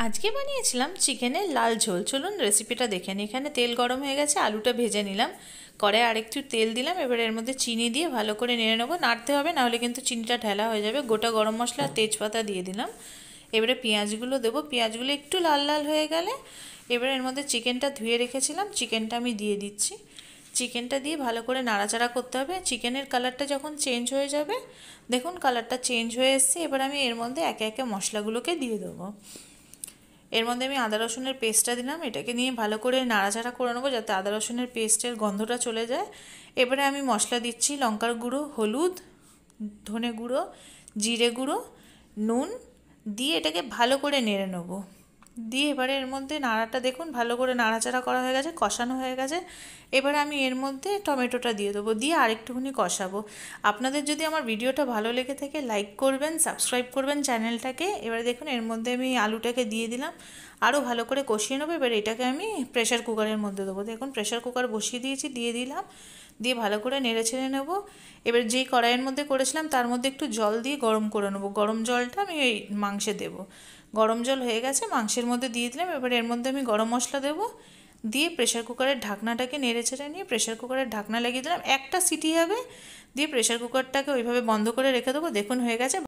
আজকে বানিয়েছিলাম চিকেনের লাল ঝোল। চলুন রেসিপিটা দেখে নিই। এখানে তেল গরম হয়ে গেছে, আলুটা ভেজে নিলাম। কড়াইয়ে আরেকটু তেল দিলাম, এবার এর মধ্যে চিনি দিয়ে ভালো করে নেড়ে নেবো। নাড়তে হবে, নাহলে কিন্তু চিনিটা ঢেলা হয়ে যাবে। গোটা গরম মশলা আর তেজপাতা দিয়ে দিলাম। এবারে পেঁয়াজগুলো দেবো। পেঁয়াজগুলো একটু লাল লাল হয়ে গেলে এবারে এর মধ্যে চিকেনটা ধুয়ে রেখেছিলাম, চিকেনটা আমি দিয়ে দিচ্ছি। চিকেনটা দিয়ে ভালো করে নাড়াচাড়া করতে হবে। চিকেনের কালারটা যখন চেঞ্জ হয়ে যাবে, দেখুন কালারটা চেঞ্জ হয়ে এসছে, এবার আমি এর মধ্যে একে একে মশলাগুলোকে দিয়ে দেবো। এর মধ্যে আমি আদা রসুনের পেস্টটা দিলাম, এটাকে নিয়ে ভালো করে নাড়াচাড়া করে নেবো যাতে আদা রসুনের পেস্টের গন্ধটা চলে যায়। এবারে আমি মশলা দিচ্ছি লঙ্কার গুঁড়ো, হলুদ, ধনে গুঁড়ো, জিরে গুঁড়ো, নুন দিয়ে এটাকে ভালো করে নেড়ে নেবো। দিয়ে এবারে এর মধ্যে নাড়াটা দেখুন ভালো করে নাড়াচাড়া করা হয়ে গেছে, কষানো হয়ে গেছে। এবারে আমি এর মধ্যে টমেটোটা দিয়ে দেবো, দিয়ে আরেকটুখানি কষাবো। আপনাদের যদি আমার ভিডিওটা ভালো লেগে থাকে লাইক করবেন, সাবস্ক্রাইব করবেন চ্যানেলটাকে। এবারে দেখুন এর মধ্যে আমি আলুটাকে দিয়ে দিলাম, আরও ভালো করে কষিয়ে নেবো। এবার এটাকে আমি প্রেশার কুকারের মধ্যে দেবো। দেখুন প্রেশার কুকার বসিয়ে দিয়েছি, দিয়ে দিলাম, দিয়ে ভালো করে নেড়ে ছেড়ে নেবো। এবার যেই কড়াইয়ের মধ্যে করেছিলাম তার মধ্যে একটু জল দিয়ে গরম করে নেবো। গরম জলটা আমি এই মাংসে দেবো। গরম জল হয়ে গেছে, মাংসের মধ্যে দিয়ে দিলাম। এবার এর মধ্যে আমি গরম মশলা দেবো, দিয়ে প্রেশার কুকারের ঢাকনাটাকে নেড়ে ছেড়ে নিয়ে প্রেশার কুকারের ঢাকনা লাগিয়ে দিলাম। একটা সিটি হবে, দিয়ে প্রেশার কুকারটাকে ওইভাবে বন্ধ করে রেখে দেবো। দেখুন হয়ে গেছে।